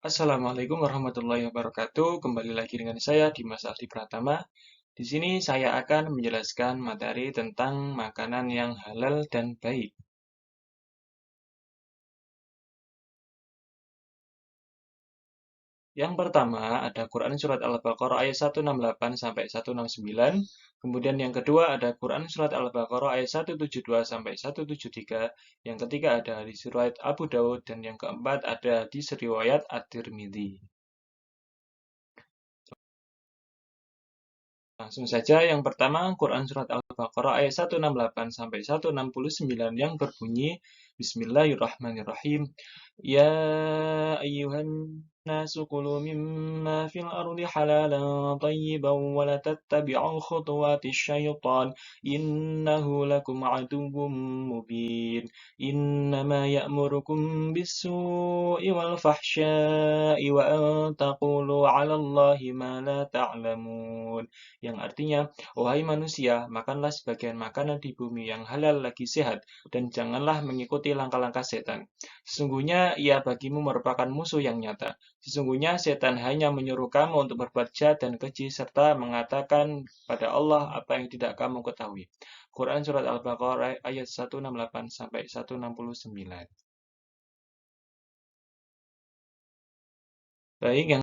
Assalamualaikum warahmatullahi wabarakatuh. Kembali lagi dengan saya Dimas Aldi Pratama. Di sini saya akan menjelaskan materi tentang makanan yang halal dan baik. Yang pertama ada Quran Surat Al-Baqarah ayat 168 sampai 169. Kemudian yang kedua ada Quran Surat Al-Baqarah ayat 172 sampai 173. Yang ketiga ada hadis riwayat Abu Daud. Dan yang keempat ada hadis riwayat At-Tirmidzi. Langsung saja, yang pertama Quran Surat Al-Baqarah ayat 168 sampai 169 yang berbunyi Bismillahirrahmanirrahim. Ya ayyuhan nasu kulu mimma fil ardi halalan tayyiban wa la tattabi'u khutuwatis syaitan innahu lakum aduwwum mubin. Innama ya'murukum bis-su'i wal fahsya'i wa an taqulu 'ala Allahi ma la ta'lamun. Yang artinya, wahai manusia, makanlah sebagian makanan di bumi yang halal lagi sehat, dan janganlah mengikuti langkah-langkah setan. Sesungguhnya ia bagimu merupakan musuh yang nyata. Sesungguhnya setan hanya menyuruh kamu untuk berbuat jahat dan keji, serta mengatakan pada Allah apa yang tidak kamu ketahui. Quran Surat Al-Baqarah ayat 168 sampai 169. Baik, yang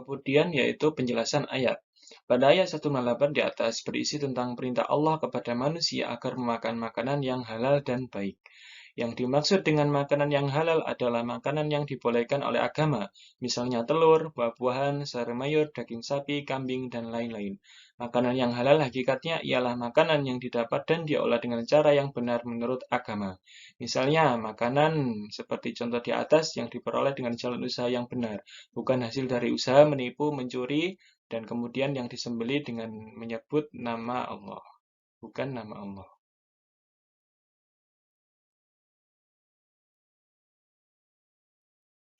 kemudian yaitu penjelasan ayat. Pada ayat 168 di atas berisi tentang perintah Allah kepada manusia agar memakan makanan yang halal dan baik. Yang dimaksud dengan makanan yang halal adalah makanan yang dibolehkan oleh agama, misalnya telur, buah-buahan, sayur mayur, daging sapi, kambing, dan lain-lain. Makanan yang halal hakikatnya ialah makanan yang didapat dan diolah dengan cara yang benar menurut agama. Misalnya, makanan seperti contoh di atas yang diperoleh dengan jalan usaha yang benar, bukan hasil dari usaha menipu, mencuri, dan kemudian yang disembelih dengan menyebut nama Allah, bukan nama Allah.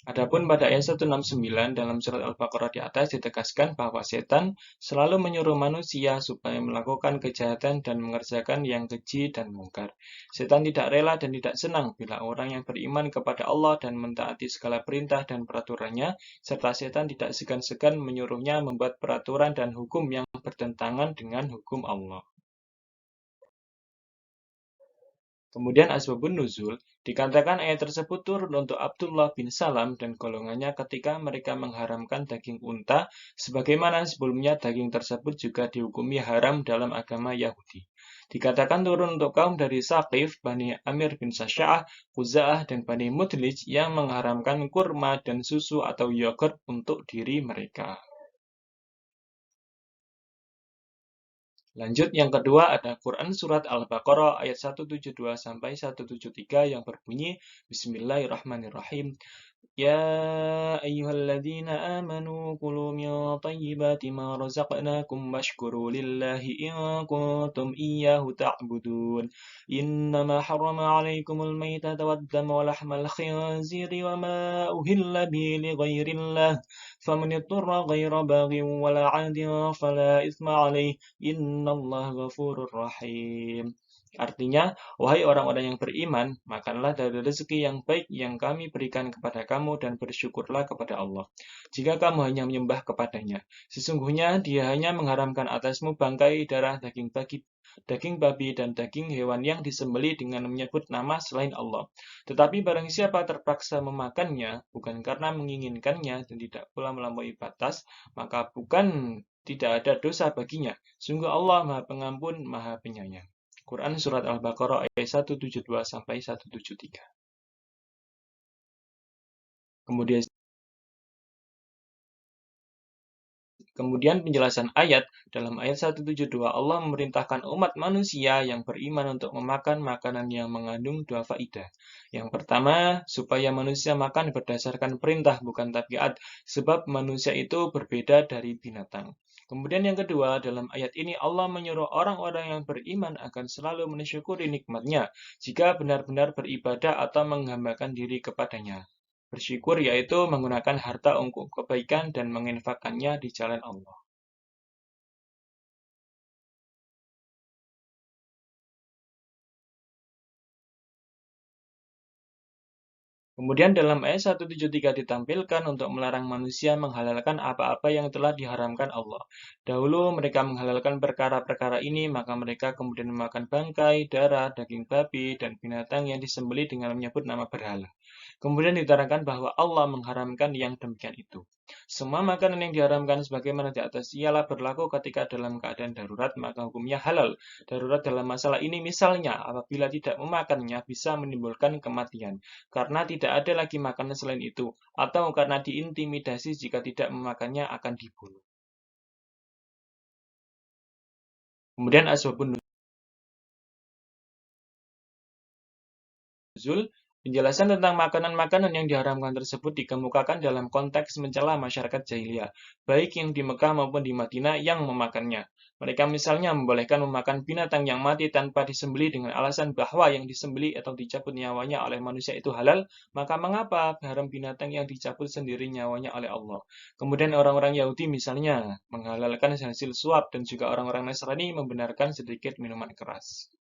Adapun pada ayat 169 dalam surat Al-Baqarah di atas ditegaskan bahwa setan selalu menyuruh manusia supaya melakukan kejahatan dan mengerjakan yang keji dan mungkar. Setan tidak rela dan tidak senang bila orang yang beriman kepada Allah dan mentaati segala perintah dan peraturannya, serta setan tidak segan-segan menyuruhnya membuat peraturan dan hukum yang bertentangan dengan hukum Allah. Kemudian asbabun nuzul, dikatakan ayat tersebut turun untuk Abdullah bin Salam dan golongannya ketika mereka mengharamkan daging unta, sebagaimana sebelumnya daging tersebut juga dihukumi haram dalam agama Yahudi. Dikatakan turun untuk kaum dari Saqif, Bani Amir bin Sasya'ah, Khuza'ah, dan Bani Mudlij yang mengharamkan kurma dan susu atau yogurt untuk diri mereka. Lanjut, yang kedua ada Quran Surat Al-Baqarah ayat 172 sampai 173 yang berbunyi Bismillahirrahmanirrahim. Ya ayyuhalladzina amanu kulu min tayyibati ma razaqnakum washkuru lillahi in kuntum iyyahu ta'budun. Innama harrama 'alaikumul maytata wad-dama wa lahmal khinziri wa ma uhilla bihi li ghairillah. فمن اضطر غير باغ ولا عاد فلا إثم عليه إن الله غفور رحيم. Artinya, wahai orang-orang yang beriman, makanlah dari rezeki yang baik yang kami berikan kepada kamu dan bersyukurlah kepada Allah. Jika kamu hanya menyembah kepadanya, sesungguhnya Dia hanya mengharamkan atasmu bangkai, darah, daging babi, dan daging hewan yang disembelih dengan menyebut nama selain Allah. Tetapi barang siapa terpaksa memakannya, bukan karena menginginkannya dan tidak pula melampaui batas, maka bukan tidak ada dosa baginya. Sungguh Allah Maha Pengampun, Maha Penyayang. Quran Surat Al-Baqarah ayat 172 sampai 173. Kemudian Kemudian penjelasan ayat, dalam ayat 172 Allah memerintahkan umat manusia yang beriman untuk memakan makanan yang mengandung dua faidah. Yang pertama, supaya manusia makan berdasarkan perintah bukan tabiat, sebab manusia itu berbeda dari binatang. Kemudian yang kedua, dalam ayat ini Allah menyuruh orang-orang yang beriman akan selalu mensyukuri nikmatnya jika benar-benar beribadah atau menghambakan diri kepadanya. Bersyukur yaitu menggunakan harta untuk kebaikan dan menginfakkannya di jalan Allah. Kemudian dalam ayat 173 ditampilkan untuk melarang manusia menghalalkan apa-apa yang telah diharamkan Allah. Dahulu mereka menghalalkan perkara-perkara ini, maka mereka kemudian memakan bangkai, darah, daging babi, dan binatang yang disembelih dengan menyebut nama berhala. Kemudian diterangkan bahwa Allah mengharamkan yang demikian itu. Semua makanan yang diharamkan sebagaimana di atas ialah berlaku ketika dalam keadaan darurat, maka hukumnya halal. Darurat dalam masalah ini misalnya apabila tidak memakannya bisa menimbulkan kematian, karena tidak ada lagi makanan selain itu, atau karena diintimidasi jika tidak memakannya akan dibunuh. Kemudian asbabun nuzul, penjelasan tentang makanan-makanan yang diharamkan tersebut dikemukakan dalam konteks mencela masyarakat jahiliyah, baik yang di Mekah maupun di Madinah yang memakannya. Mereka misalnya membolehkan memakan binatang yang mati tanpa disembelih dengan alasan bahwa yang disembelih atau dicabut nyawanya oleh manusia itu halal, maka mengapa haram binatang yang dicabut sendiri nyawanya oleh Allah? Kemudian orang-orang Yahudi misalnya menghalalkan hasil suap dan juga orang-orang Nasrani membenarkan sedikit minuman keras.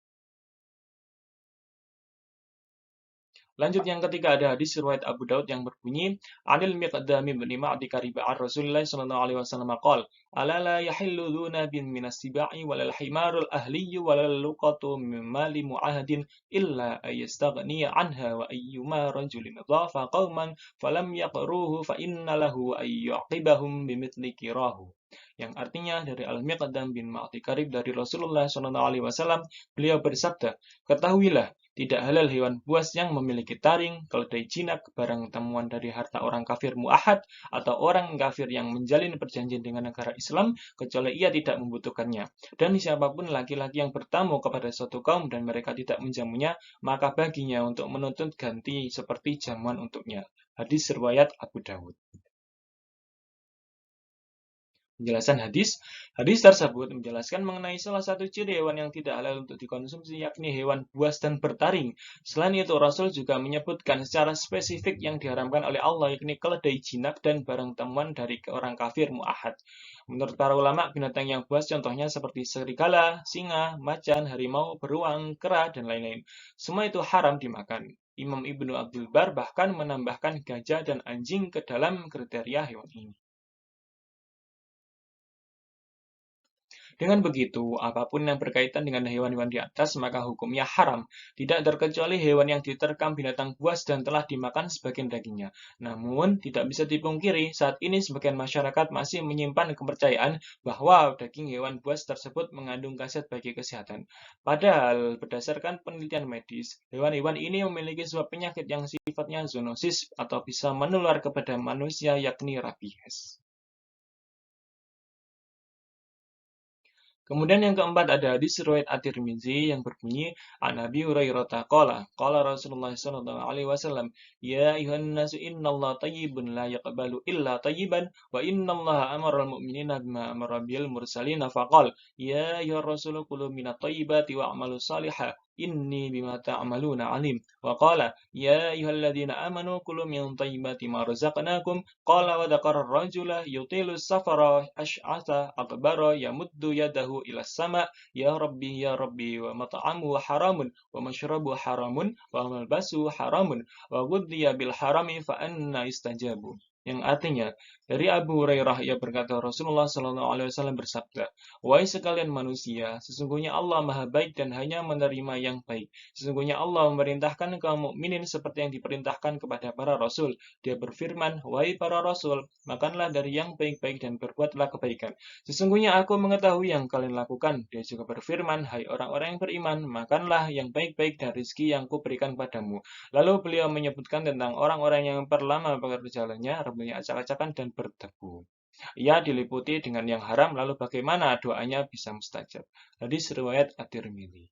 Lanjut yang ketiga ada hadis riwayat Abu Daud yang berbunyi Anil Miqdam bin Ma'di kariba Rasulullah sallallahu alaihi wasallam qol ala la yahillu dhuna bin minas sibai walal himarul ahli walal luqatu min mali mu'ahadin illa ayastaghni anha wa ayyuma rajulin dhafa qauman falam yaqruhu fa inna lahu ayyuqibahum bimithli kirahu, yang artinya dari Al-Miqdam bin Ma'di Karib dari Rasulullah SAW, beliau bersabda, ketahuilah, tidak halal hewan buas yang memiliki taring, keledai jinak, barang temuan dari harta orang kafir mu'ahad, atau orang kafir yang menjalin perjanjian dengan negara Islam, kecuali ia tidak membutuhkannya. Dan siapapun laki-laki yang bertamu kepada suatu kaum dan mereka tidak menjamunya, maka baginya untuk menuntut ganti seperti jamuan untuknya. Hadis riwayat Abu Dawud. Penjelasan hadis, hadis tersebut menjelaskan mengenai salah satu ciri hewan yang tidak halal untuk dikonsumsi, yakni hewan buas dan bertaring. Selain itu, Rasul juga menyebutkan secara spesifik yang diharamkan oleh Allah, yakni keledai jinak dan barang temuan dari orang kafir mu'ahad. Menurut para ulama, binatang yang buas contohnya seperti serigala, singa, macan, harimau, beruang, kera, dan lain-lain. Semua itu haram dimakan. Imam Ibnu Abdul Bar bahkan menambahkan gajah dan anjing ke dalam kriteria hewan ini. Dengan begitu, apapun yang berkaitan dengan hewan-hewan di atas, maka hukumnya haram. Tidak terkecuali hewan yang diterkam binatang buas dan telah dimakan sebagian dagingnya. Namun, tidak bisa dipungkiri, saat ini sebagian masyarakat masih menyimpan kepercayaan bahwa daging hewan buas tersebut mengandung khasiat bagi kesehatan. Padahal, berdasarkan penelitian medis, hewan-hewan ini memiliki sebuah penyakit yang sifatnya zoonosis atau bisa menular kepada manusia, yakni rabies. Kemudian yang keempat ada hadis riwayat At-Tirmizi yang berbunyi An Abi Hurairah qala Rasulullah sallallahu alaihi wasallam ya ayuhan nasu innallaha thayyibun la yaqbalu illa thayyiban wa innallaha amara al-mu'minina bima amara bil mursalin faqala ya ayyuhar rasulu kulu minat thayyibati wa'malu salihah inni bima ta'maluna alim wa qala ya ayyuhalladzina amanu kulu min thayyibati ma razaqnakum qala wa dzakara ar-rajula yutilu safara ash'atha akbara yamuddu yadahu ila sama ya rabbi wa mat'amu haramun wa mashrabu haramun wa malbasu haramun wa ghudhiya bil harami fa anna istajabu, yang artinya dari Abu Hurairah ia berkata Rasulullah Shallallahu Alaihi Wasallam bersabda, wahai sekalian manusia, sesungguhnya Allah maha baik dan hanya menerima yang baik. Sesungguhnya Allah memerintahkan kaum mukminin seperti yang diperintahkan kepada para rasul. Dia berfirman, wahai para rasul, makanlah dari yang baik-baik dan berbuatlah kebaikan. Sesungguhnya aku mengetahui yang kalian lakukan. Dia juga berfirman, hai orang-orang yang beriman, makanlah yang baik-baik dan rizki yang kuberikan padamu. Lalu beliau menyebutkan tentang orang-orang yang perlama pekerjaannya, rambutnya acak-acakan dan berdebu. Ia diliputi dengan yang haram, lalu bagaimana doanya bisa mustajab? Hadis riwayat At-Tirmidzi.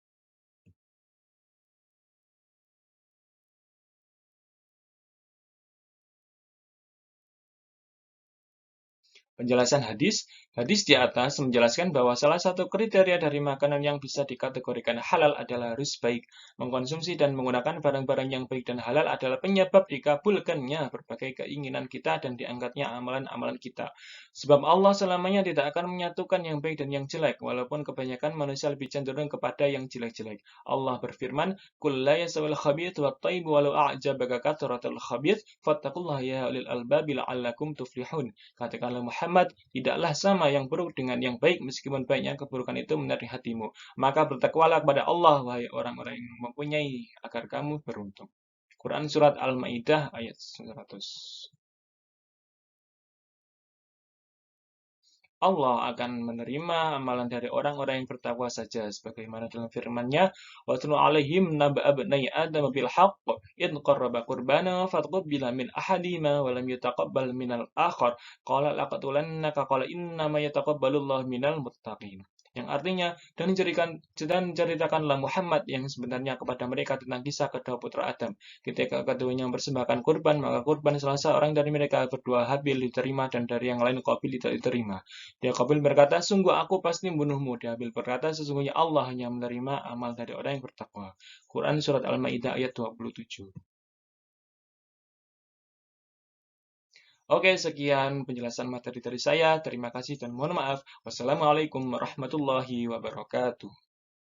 Penjelasan hadis, hadis di atas menjelaskan bahwa salah satu kriteria dari makanan yang bisa dikategorikan halal adalah harus baik. Mengkonsumsi dan menggunakan barang-barang yang baik dan halal adalah penyebab dikabulkannya berbagai keinginan kita dan diangkatnya amalan-amalan kita. Sebab Allah selamanya tidak akan menyatukan yang baik dan yang jelek, walaupun kebanyakan manusia lebih cenderung kepada yang jelek-jelek. Allah berfirman, "Qul la yastawil khabith wat thayyib walau a'jabaka kathratul khabith, fattaqullaha ya ulil albabi la'allakum tuflihun." Katakanlah Muhammad, tidaklah sama yang buruk dengan yang baik meskipun baiknya keburukan itu menarik hatimu. Maka bertakwalah kepada Allah, wahai orang-orang yang mempunyai, agar kamu beruntung. Quran Surat Al-Ma'idah ayat 100. Allah akan menerima amalan dari orang-orang yang bertakwa saja, sebagaimana dalam firman-Nya, "Watlu 'alaihim naba'a ibnai Adam bil haqq id qarraba qurbana fatqubbila min ahadihima wa lam yutaqabbal minal akhar qala laqatulannaka qala innama yataqabbalullahu minal muttaqin." Yang artinya, dan ceritakanlah Muhammad yang sebenarnya kepada mereka tentang kisah kedua putra Adam. Ketika keduanya mempersembahkan kurban, maka kurban salah seorang dari mereka berdua Habil diterima dan dari yang lain Qabil tidak diterima. Dia Qabil berkata, "Sungguh aku pasti membunuhmu." Dia Habil berkata, "Sesungguhnya Allah hanya menerima amal dari orang yang bertakwa." Quran Surat Al-Ma'idah ayat 27. Oke, sekian penjelasan materi dari saya. Terima kasih dan mohon maaf. Wassalamualaikum warahmatullahi wabarakatuh.